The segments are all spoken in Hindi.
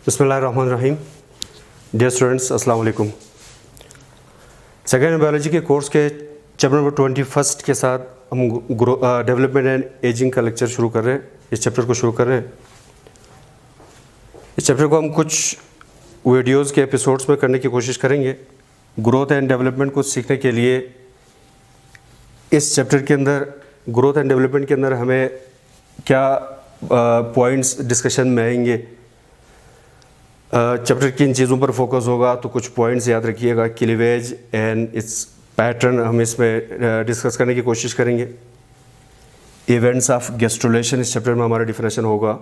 बिस्मिल्लाहिर्रहमानिर्रहीम। डियर स्टूडेंट्स, अस्सलाम वालेकुम। सेकेंड बायोलॉजी के कोर्स के चैप्टर नंबर 21 के साथ हम डेवलपमेंट एंड एजिंग का लेक्चर शुरू कर रहे हैं। इस चैप्टर को शुरू कर रहे हैं। इस चैप्टर को हम कुछ वीडियोस के एपिसोड्स में करने की कोशिश करेंगे। ग्रोथ एंड डेवलपमेंट को सीखने के लिए इस चैप्टर के अंदर ग्रोथ एंड डेवलपमेंट के अंदर हमें क्या पॉइंट्स डिस्कशन में आएंगे। चैप्टर किन चीज़ों पर फोकस होगा, तो कुछ पॉइंट्स याद रखिएगा। क्लीवेज एंड इट्स पैटर्न हम इसमें डिस्कस करने की कोशिश करेंगे। इवेंट्स ऑफ गैस्ट्रुलेशन इस चैप्टर में हमारा डिफिनेशन होगा।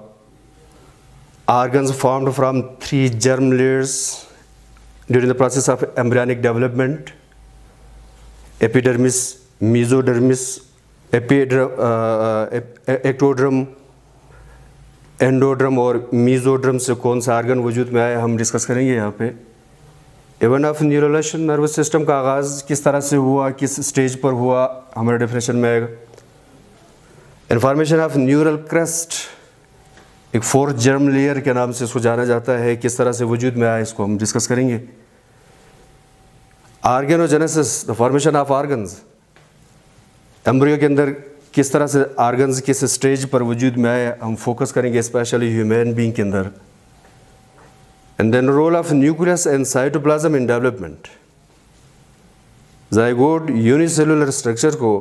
Organs formed from 3 germ layers during the process of embryonic development: epidermis, mesodermis, ectoderm, endoderm और मीजोड्रम से कौन सा आर्गन वजूद में आया हम डिस्कस करेंगे यहाँ पे। इवेंट ऑफ न्यूरोलेशन, नर्वस सिस्टम का आगाज़ किस तरह से हुआ, किस स्टेज पर हुआ, हमारे डेफिनेशन में आएगा। इन्फॉर्मेशन ऑफ न्यूरल क्रस्ट, एक 4th germ लेयर के नाम से इसको जाना जाता है, किस तरह से वजूद में आया इसको हम डिस्कस करेंगे। Organogenesis, the formation of organs, embryo के अंदर किस तरह से आर्गन्स किस स्टेज पर वजूद में आए हम फोकस करेंगे, स्पेशली ह्यूमन बीइंग के अंदर। And then role of nucleus and cytoplasm in development. Zygote unicellular structure को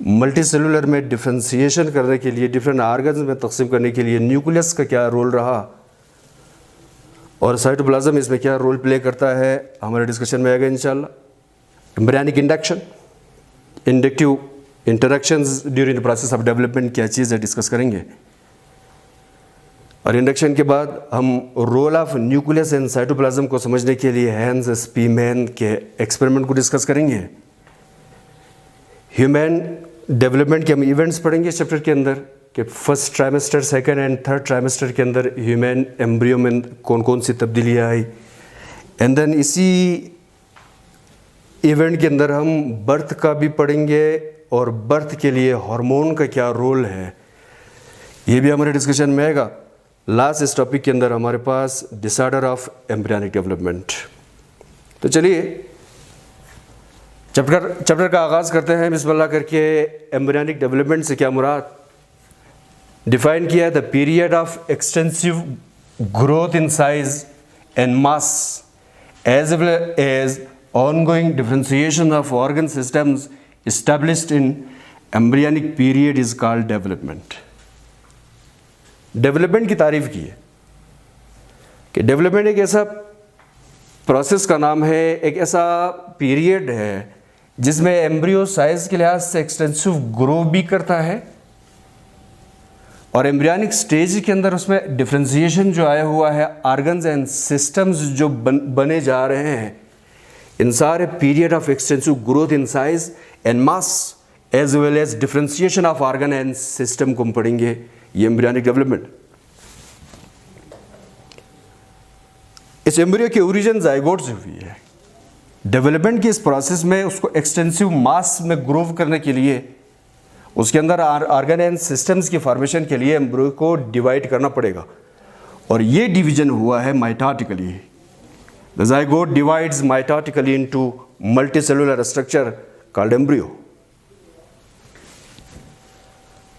मल्टीसेलुलर में डिफरेंशिएशन करने के लिए, डिफरेंट आर्गन्स में तकसीम करने के लिए न्यूक्लियस का क्या रोल रहा और साइटोप्लाज्म इसमें क्या रोल प्ले करता है, हमारे डिस्कशन में आएगा इंशाल्लाह। Embryonic induction, inductive interactions during the process of development क्या चीज़ है डिस्कस करेंगे। और इंडक्शन के बाद हम role of nucleus and cytoplasm को समझने के लिए हैंस स्पीमैन के एक्सपेरिमेंट को डिस्कस करेंगे। ह्यूमन डेवलपमेंट के हम इवेंट्स पढ़ेंगे इस चैप्टर के अंदर कि first trimester, second and third trimester के अंदर ह्यूमन एम्ब्रियो में कौन कौन सी तब्दीलियाँ आई। एंड देन इसी इवेंट के अंदर हम बर्थ का भी पढ़ेंगे और बर्थ के लिए हार्मोन का क्या रोल है, ये भी हमारे डिस्कशन में आएगा। लास्ट इस टॉपिक के अंदर हमारे पास डिसऑर्डर ऑफ एम्ब्रियोनिक डेवलपमेंट। तो चलिए चैप्टर का आगाज़ करते हैं बिस्मिल्लाह करके। एम्ब्रियोनिक डेवलपमेंट से क्या मुराद, डिफाइन किया है the period of extensive growth in size and mass as well as ongoing differentiation of organ systems established in embryonic period is called development। Development की तारीफ की है कि डेवलपमेंट एक ऐसा प्रोसेस का नाम है, एक ऐसा पीरियड है जिसमें एम्ब्रियो साइज के लिहाज से एक्सटेंसिव ग्रो भी करता है और एम्ब्रियोनिक स्टेज के अंदर उसमें डिफरेंशिएशन जो आया हुआ है, ऑर्गन्स एंड सिस्टम्स जो बने जा रहे हैं, इन सारे period of extensive growth in size and mass as well as differentiation of organ and system को हम पढ़ेंगे। ये एम्ब्रियोनिक डेवलपमेंट। इस एम्ब्रियो की ओरिजिन जाइगोट से हुई है। डेवलपमेंट के इस प्रोसेस में उसको एक्सटेंसिव मास में ग्रो करने के लिए, उसके अंदर ऑर्गन एंड सिस्टम्स की फॉर्मेशन के लिए एम्ब्रियो को डिवाइड करना पड़ेगा और ये डिवीजन हुआ है mitotically. The zygote divides mitotically into multicellular structure called embryo.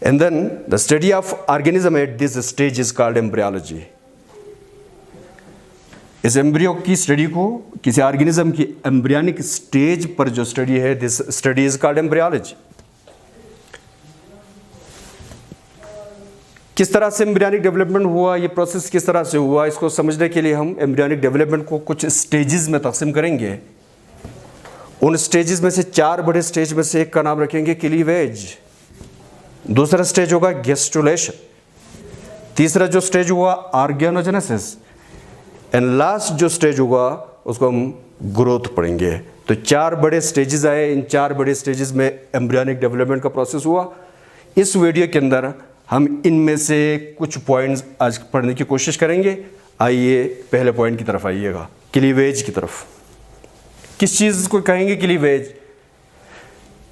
And then the study of organism at this stage is called embryology. इस एम्ब्रियो की स्टडी को, किसी ऑर्गेनिज्म की एम्ब्रियोनिक स्टेज पर जो स्टडी है, this study is called embryology. किस तरह से एम्ब्रियोनिक डेवलपमेंट हुआ, ये प्रोसेस किस तरह से हुआ, इसको समझने के लिए हम एम्ब्रियोनिक डेवलपमेंट को कुछ स्टेजेस में तकसीम करेंगे। उन स्टेजेस में से 4 बड़े स्टेज में से एक का नाम रखेंगे क्लीवेज, दूसरा स्टेज होगा गैस्ट्रुलेशन, तीसरा जो स्टेज हुआ ऑर्गेनोजेनेसिस, एंड लास्ट जो स्टेज हुआ उसको हम ग्रोथ पढ़ेंगे। तो 4 बड़े स्टेजेस आए, इन 4 बड़े स्टेजेस में एम्ब्रियोनिक डेवलपमेंट का प्रोसेस हुआ। इस वीडियो के अंदर हम इनमें से कुछ पॉइंट्स आज पढ़ने की कोशिश करेंगे। आइए पहले पॉइंट की तरफ आइएगा, क्लीवेज की तरफ। किस चीज़ को कहेंगे क्लीवेज,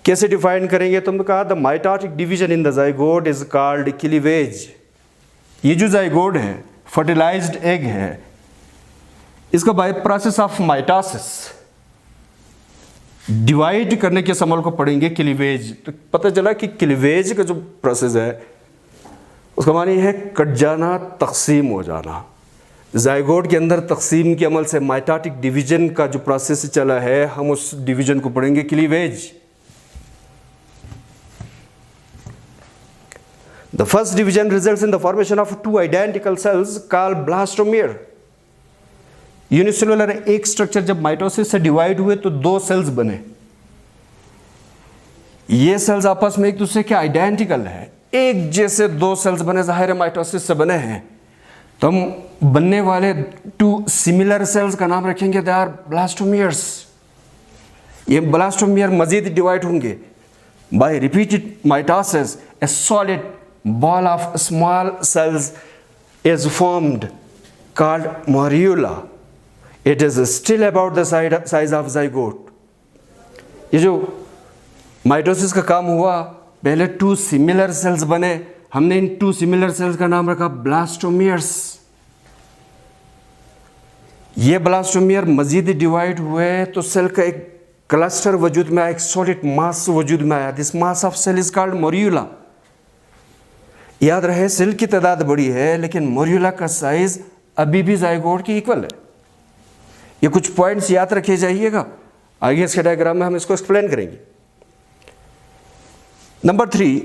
कैसे डिफाइन करेंगे? तुमने कहा the mitotic division in the zygote is called cleavage. ये जो जाइगोट है फर्टिलाइज्ड एग है, इसका by process of mitosis divide करने के समल को पढ़ेंगे क्लीवेज। तो पता चला कि क्लीवेज का जो प्रोसेस है उसका मानी है कट जाना, तकसीम हो जाना। जाइगोट के अंदर तकसीम के अमल से माइटोटिक डिवीजन का जो प्रोसेस चला है, हम उस डिवीजन को पढ़ेंगे cleavage. The first division results in the formation of two identical cells called blastomere. Unicellular एक स्ट्रक्चर जब माइटोसिस से डिवाइड हुए तो दो सेल्स बने। ये सेल्स आपस में एक दूसरे के आइडेंटिकल है, एक जैसे दो सेल्स बने, जाहिर है माइटोसिस से बने हैं, तो हम बनने वाले टू सिमिलर सेल्स का नाम रखेंगे दे आर ब्लास्टोमियर्स। ये ब्लास्टोमियर मजीद डिवाइड होंगे bye repeated mitosis. A solid ball of small cells is formed called morula. It is still about the size of zygote. ये जो माइटोसिस का काम हुआ, पहले टू सिमिलर सेल्स बने, हमने इन टू सिमिलर सेल्स का नाम रखा ब्लास्टोमियर्स। ये ब्लास्टोमियर मजीद डिवाइड हुए तो सेल का एक क्लस्टर वजूद में आया, एक सॉलिड मास वजूद में आया। This mass of cell is called morula. याद रहे सेल की तादाद बड़ी है लेकिन मोर्यूला का साइज अभी भी जाइगोट की इक्वल है। ये कुछ पॉइंट्स याद रखे जाइएगा, आगे इसके डायग्राम में हम इसको एक्सप्लेन करेंगे। Number 3,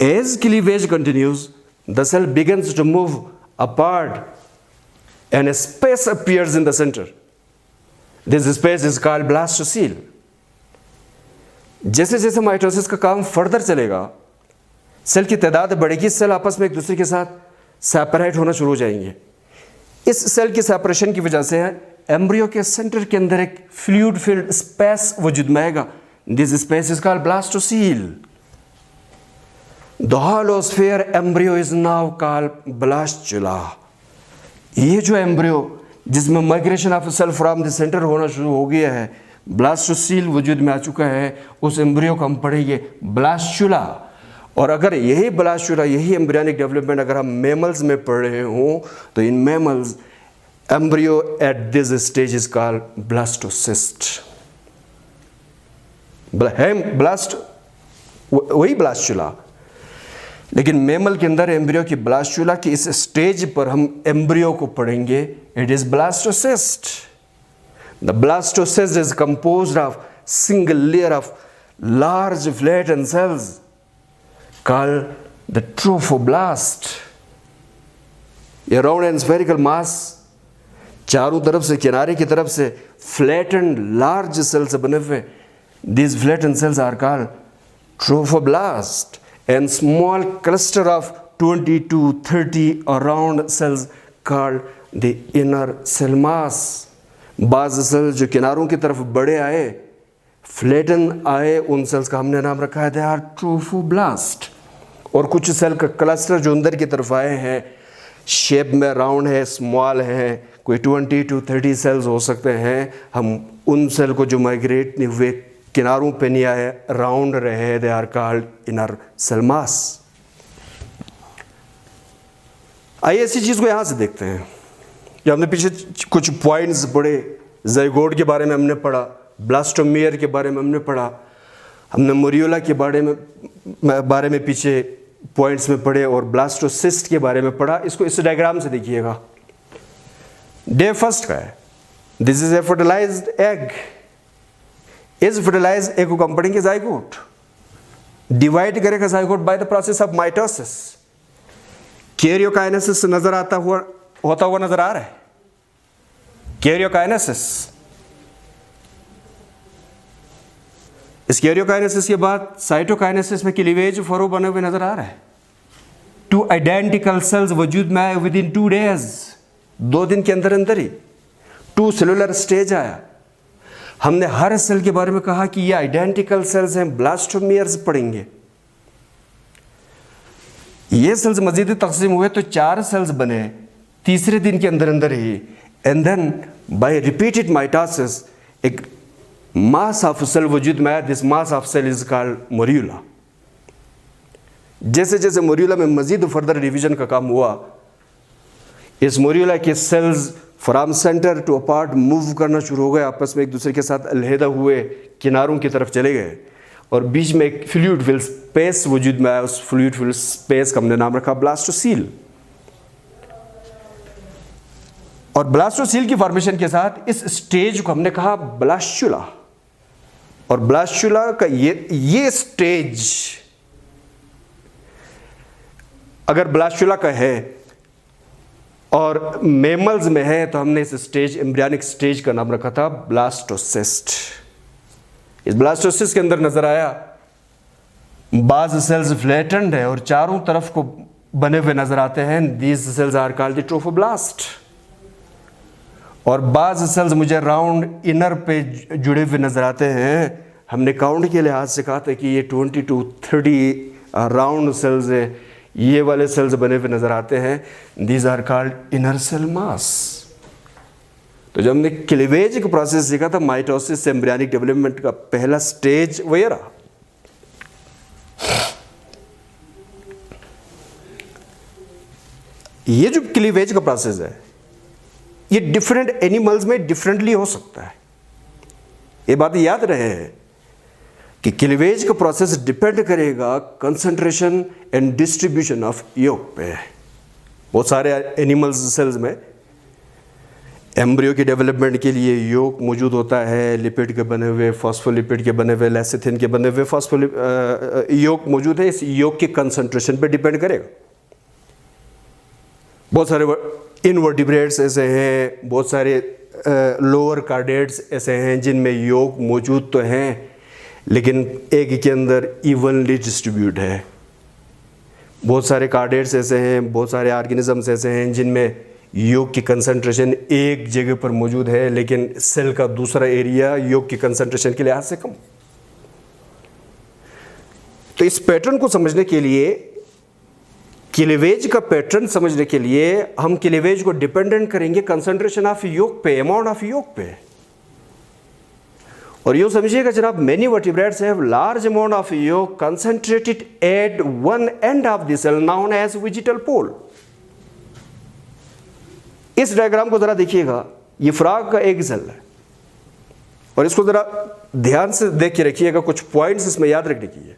as cleavage continues the cell begins to move apart and space appears in the centre. This space is called blastocoel. जैसे जैसे माइटोसिस का काम फर्दर चलेगा, सेल की तादाद बढ़ेगी, सेल आपस में एक दूसरे के साथ सेपरेट होना शुरू हो जाएंगे। इस सेल की सेपरेशन की वजह से एम्ब्रियो के सेंटर के अंदर एक फ्लूइड फिल्ड स्पेस वजूद में आएगा। This space is called blastocoel. The hollow sphere embryo is now called blastula. ये जो एम्ब्रियो जिसमें migration of cell from the centre होना शुरू हो गया है, ब्लास्टोसील वजूद में आ चुका है, उस एम्ब्रियो को हम पढ़ेंगे ब्लास्टुला। और अगर यही ब्लास्टुला, यही एम्ब्रियोनिक डेवलपमेंट अगर हम मैमल्स में पढ़ रहे हों तो in mammals embryo at this stage is called blastocyst. Blast वही ब्लास्टुला, लेकिन मैमल के अंदर एम्ब्रियो की ब्लास्टुला की इस स्टेज पर हम एम्ब्रियो को पढ़ेंगे, it is blastocyst. The blastocyst is composed of single layer of large flattened cells called the trophoblast. A round and spherical mass चारों तरफ से, किनारे की तरफ से flattened large cells से बने हुए, these flattened cells are called trophoblast, and small cluster of 20 to 30 around cells called the inner cell mass. बाज़ सेल्स जो किनारों की तरफ बड़े आए, फ्लैटन आए, उन सेल्स का हमने नाम रखा है दे आर ट्रोफोब्लास्ट। और कुछ सेल का क्लस्टर जो अंदर की तरफ आए हैं, शेप में राउंड है, स्मॉल है, कोई 20 to 30 सेल्स हो सकते हैं, हम उन सेल को जो माइग्रेट नहीं हुए, किनारों पे नहीं आए, राउंड रहे, they are called inner cell mass. आइए इसी चीज़ को यहाँ से देखते हैं। जो हमने पीछे कुछ पॉइंट्स पढ़े, जाइगोट के बारे में हमने पढ़ा, ब्लास्टोमियर के बारे में हमने पढ़ा, हमने मोर्यूला के बारे में पीछे पॉइंट्स में पढ़े, और ब्लास्टोसिस्ट के बारे में पढ़ा। इसको इस डायग्राम से देखिएगा। डे फर्स्ट का है, this is a fertilized egg. इस फर्टिलाइज्ड एग को हम पढ़ेंगे जाइगोट। डिवाइड करेगा zygote by the process of mitosis. Karyokinesis होता हुआ नजर आ रहा है। कैरियोकाइनेसिस, इस कैरियोकाइनेसिस के बाद साइटोकाइनेसिस में क्लीवेज फरो बने हुए नजर आ रहा है। टू आइडेंटिकल सेल्स वजूद में आए विद इन 2 days, 2 दिन के अंदर अंदर ही टू सेलुलर स्टेज आया। हमने हर सेल के बारे में कहा कि ये आइडेंटिकल सेल्स हैं, ब्लास्टोमियर्स पढ़ेंगे। ये सेल्स मजीद तकसीम हुए तो 4 सेल्स बने तीसरे दिन के अंदर अंदर ही, and then by repeated mitosis एक मास ऑफ सेल वजूद में आया। This mass of cell is called morula. जैसे जैसे मोर्यूला में मजीद फर्दर डिवीजन का काम हुआ, इस मोरियोला के cells from centre to apart move करना शुरू हो गए, आपस में एक दूसरे के साथ अलहदा हुए किनारों की तरफ चले गए और बीच में एक फ्लूइड फिल स्पेस वजूद में आया। उस फ्लूइड फिल स्पेस का हमने नाम रखा ब्लास्टोसील। और ब्लास्टोसील की फॉर्मेशन के साथ इस स्टेज को हमने कहा ब्लास्टुला। और ब्लास्टुला का ये स्टेज अगर ब्लास्टुला का है और मेमल्स में है तो हमने इस स्टेज एम्ब्रियोनिक स्टेज का नाम रखा था ब्लास्टोसिस्ट। इस ब्लास्टोसिस्ट के अंदर नजर आया बाज सेल्स फ्लैटेंड है और चारों तरफ को बने हुए नजर आते हैं। These cells are called the trophoblast. और बाज सेल्स मुझे राउंड इनर पे जुड़े हुए नजर आते हैं। हमने काउंट के लिहाज से कहा था कि ये 20 to 30 राउंड सेल्स है, ये वाले सेल्स बने हुए नजर आते हैं। These are called inner cell mass. तो जब हमने क्लीवेज का प्रोसेस सीखा था, माइटोसिस से एम्ब्रियोनिक डेवलपमेंट का पहला स्टेज वही रहा। ये जो क्लीवेज का प्रोसेस है ये डिफरेंट एनिमल्स में डिफरेंटली हो सकता है। ये बात याद रहे कि क्लीवेज का प्रोसेस डिपेंड करेगा कंसंट्रेशन एंड डिस्ट्रीब्यूशन ऑफ योक पे। बहुत सारे एनिमल्स सेल्स में एम्ब्रियो की डेवलपमेंट के लिए योक मौजूद होता है, लिपिड के बने हुए, फॉस्फोलिपिड के बने हुए, लेसिथिन के बने हुए योक मौजूद है। इस योक की कंसंट्रेशन पे डिपेंड करेगा। बहुत सारे इनवर्टिब्रेट्स ऐसे हैं, बहुत सारे लोअर कार्डेट्स ऐसे हैं जिनमें योक मौजूद तो हैं लेकिन एक के अंदर इवनली डिस्ट्रीब्यूट है। बहुत सारे कार्डेट्स ऐसे हैं, बहुत सारे ऑर्गेनिजम्स ऐसे हैं जिनमें योक की कंसंट्रेशन एक जगह पर मौजूद है लेकिन सेल का दूसरा एरिया योक की कंसंट्रेशन के लिहाज से कम। तो इस पैटर्न को समझने के लिए, क्लीवेज का पैटर्न समझने के लिए हम क्लीवेज को डिपेंडेंट करेंगे कंसंट्रेशन ऑफ योक पे, अमाउंट ऑफ योक पे। और यूं समझिएगा जनाब, many vertebrates have large amount of yolk concentrated at one end of the cell known as vegetal pole. इस डायग्राम को जरा देखिएगा, ये फ्रॉग का एग सेल है और इसको जरा ध्यान से देख के रखिएगा, कुछ पॉइंट्स इसमें याद रखने की है।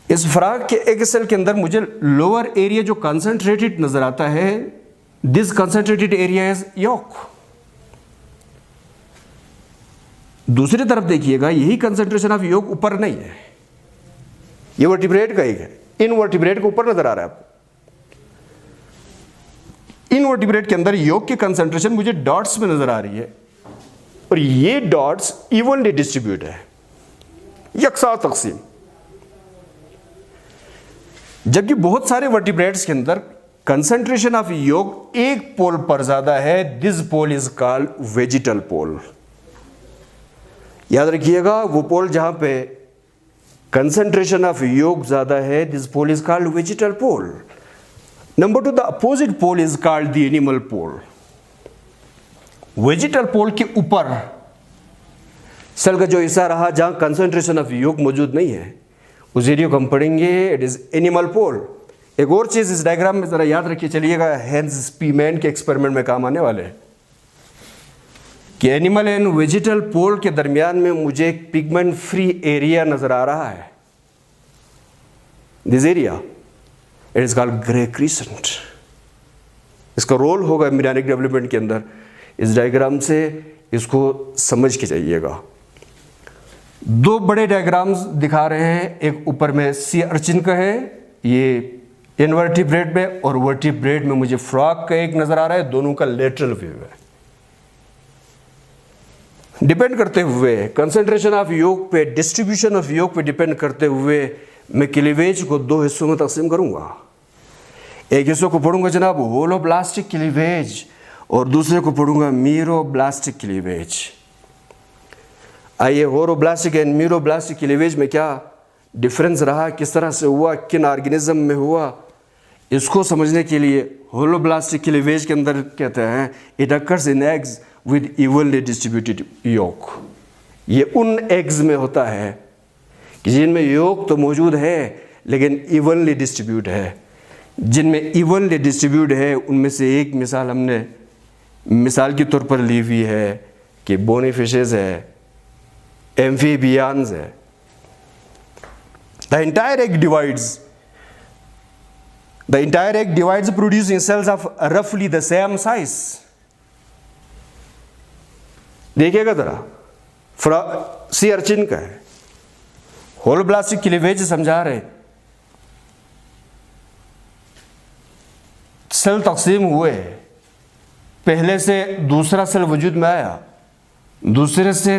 इस फ्रॉग के एग सेल के अंदर मुझे लोअर एरिया जो कंसंट्रेटेड नजर आता है, दिस कंसंट्रेटेड एरिया इज योक। दूसरी तरफ देखिएगा, यही कंसंट्रेशन ऑफ योक ऊपर नहीं है, ये वर्टिब्रेट का एग है। इन वर्टिब्रेट को ऊपर नजर आ रहा है आपको। इन वर्टिब्रेट के अंदर योक की कंसंट्रेशन मुझे डॉट्स में नजर आ रही है और ये डॉट्स इवनली डिस्ट्रीब्यूट है, यकसा तकसीम। जबकि बहुत सारे वर्टिब्रेट्स के अंदर कंसंट्रेशन ऑफ योक एक पोल पर ज्यादा है। This pole is called vegetal pole. याद रखिएगा, वो पोल जहां पे कंसंट्रेशन ऑफ योक ज्यादा है, this pole is called vegetal pole. Number 2, the opposite pole is called the animal pole. Vegetal pole के ऊपर सेल का जो हिस्सा रहा जहां कंसंट्रेशन ऑफ योक मौजूद नहीं है, उस एरिया को हम पढ़ेंगे इट इज एनिमल पोल। एक और चीज इस डायग्राम में जरा याद रखिए चलिएगा, हेंस स्पीमैन के एक्सपेरिमेंट में काम आने वाले हैं कि एनिमल एंड वेजिटल पोल के दरमियान में मुझे एक पिगमेंट फ्री एरिया नजर आ रहा है। This area it is called grey crescent. इसका रोल होगा एम्ब्रियोनिक डेवलपमेंट के अंदर। इस डायग्राम से इसको समझ के जाइएगा। दो बड़े डायग्राम्स दिखा रहे हैं, एक ऊपर में सी अर्चिन का है, ये इनवर्टिब्रेट में, और वर्टिब्रेट में मुझे फ्रॉग का एक नजर आ रहा है। दोनों का लेटरल व्यू है। डिपेंड करते हुए कंसंट्रेशन ऑफ योक पे, डिस्ट्रीब्यूशन ऑफ योक पे डिपेंड करते हुए मैं क्लीवेज को दो हिस्सों में तकसीम करूंगा। एक हिस्सों को पढ़ूंगा जनाब होलोब्लास्टिक क्लीवेज और दूसरे को पढ़ूंगा मीरोब्लास्टिक क्लीवेज। आइए, होलोब्लास्टिक एंड मीरोब्लास्टिक क्लीवेज में क्या डिफरेंस रहा, किस तरह से हुआ, किन ऑर्गेनिज्म में हुआ, इसको समझने के लिए होलोब्लास्टिक क्लीवेज के अंदर कहते हैं it occurs in eggs with evenly distributed yolk. ये उन एग्स में होता है कि जिनमें योक तो मौजूद है लेकिन इवनली डिस्ट्रीब्यूट है। जिनमें इवनली डिस्ट्रीब्यूट है, उनमें से एक मिसाल हमने मिसाल के तौर पर ली हुई है कि बोनी फिशेज है, एम्फीबियंस है। The entire egg divides producing sales of रफली द सेम साइज। देखिएगा जरा, सी अर्चिन का है, होलोब्लास्टिक क्लीवेज समझा रहे, सेल तकसीम हुए, पहले से दूसरा सेल वजूद में आया, दूसरे से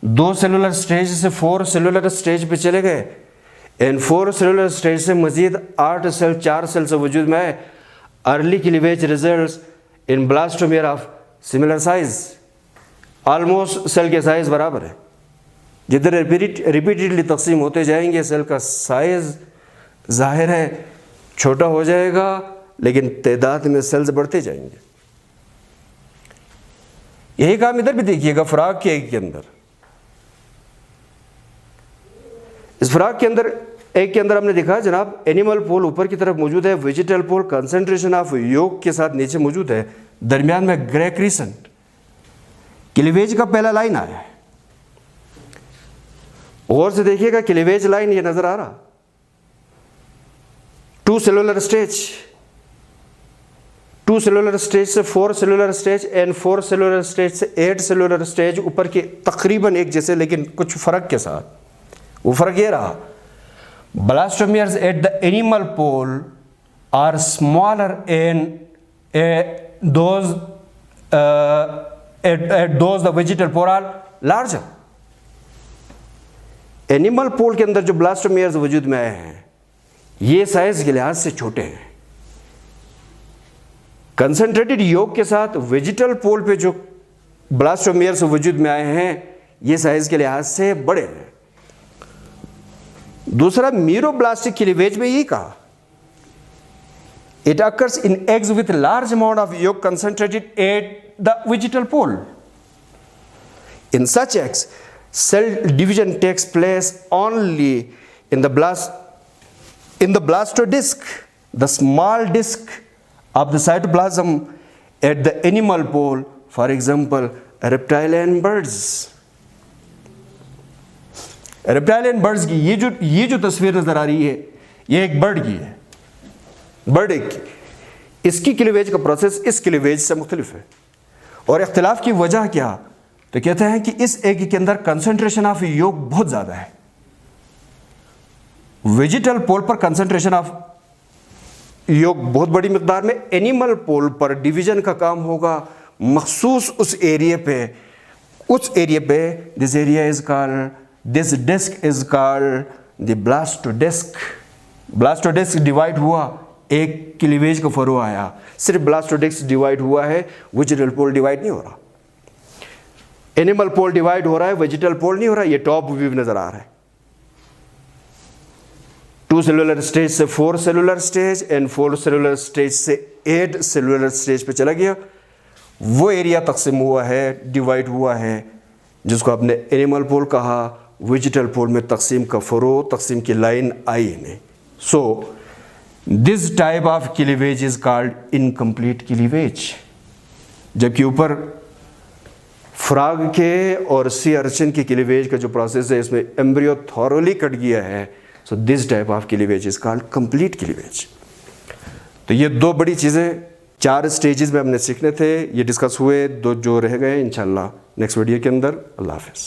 2 सेलुलर स्टेज से 4 सेलुलर स्टेज पे चले गए, एंड 4 सेलुलर स्टेज से मजीद 8 सेल 4 सेल से वजूद में आए। Early cleavage results in blastomere of similar size, almost cell के साइज बराबर है। जिधर रिपीटेडली तकसीम होते जाएंगे सेल का साइज जाहिर है छोटा हो जाएगा, लेकिन तादाद में सेल्स बढ़ते जाएंगे। यही काम इधर भी देखिएगा, फ्रॉग के एग के अंदर। इस फ्रॉग के अंदर एग के अंदर हमने देखा जनाब, एनिमल पोल ऊपर की तरफ मौजूद है, वेजिटल पोल कंसंट्रेशन ऑफ योक के साथ नीचे मौजूद है, दरमियान में ग्रे क्रीसेंट। क्लीवेज का पहला लाइन आया है, गौर से देखिएगा, क्लीवेज लाइन ये नजर आ रहा, 2 सेलुलर स्टेज, 2 सेलुलर स्टेज से 4 cellular stage, and 4 cellular stage से 8 सेलुलर स्टेज, ऊपर के तकरीबन एक जैसे लेकिन कुछ फर्क के साथ। वो फर्क ये रहा, blastomeres at the animal pole are smaller and those the vegetal pole are larger. Animal pole के अंदर जो ब्लास्टोमियर्स वजूद में आए हैं, ये साइज के लिहाज से छोटे हैं। कंसंट्रेटेड योग के साथ वेजिटल पोल पे जो ब्लास्टोमियर्स वजूद में आए हैं, ये साइज के लिहाज से बड़े हैं। दूसरा, मीरोब्लास्टिक क्लीवेज में यही कहा, it occurs in eggs with large amount of yolk concentrated at the vegetal pole. In such eggs cell division takes place only in the blastodisc, the small disc of the cytoplasm at the animal pole, for example reptilian birds। reptilian birds की ये जो तस्वीर नजर आ रही है, ये एक बर्ड की है, बर्ड एक की। इसकी क्लीवेज का प्रोसेस इस क्लीवेज से मुख्तलिफ है, और इख्तिलाफ की वजह क्या, तो कहते हैं कि इस एग के अंदर कंसंट्रेशन ऑफ योग बहुत ज्यादा है। वेजिटल पोल पर कंसंट्रेशन ऑफ योग बहुत बड़ी मिकदार में, एनिमल पोल पर डिवीजन का काम होगा मखसूस उस एरिया पे। This area is called, this disc is called the blastodisc. Blastodisc divide हुआ, एक क्लीवेज का फरो आया, सिर्फ ब्लास्टोडिस्क डिवाइड हुआ है, वेजिटल पोल डिवाइड नहीं हो रहा। एनिमल पोल डिवाइड हो रहा है, वेजिटल पोल नहीं हो रहा। ये टॉप व्यू नजर आ रहा है, 2 सेलुलर स्टेज से 4 cellular stage, and 4 cellular stage से 8 सेलुलर स्टेज पे चला गया। वो एरिया तकसीम हुआ है, डिवाइड हुआ है, जिसको आपने एनिमल पोल कहा। वेजिटल पोल में तकसीम का फरो, तकसीम की लाइन आई नहीं। So this type of cleavage is called incomplete cleavage. जबकि ऊपर फ्रॉग के और सी अर्चिन की क्लीवेज का जो प्रोसेस है, इसमें एम्ब्रियो थॉरोली कट गया है। So this type of cleavage is called complete cleavage. तो ये 2 बड़ी चीज़ें 4 स्टेजेस में हमने सीखने थे, ये डिस्कस हुए, 2 जो रह गए इंशाल्लाह नेक्स्ट वीडियो के अंदर। अल्लाह हाफ़िज़।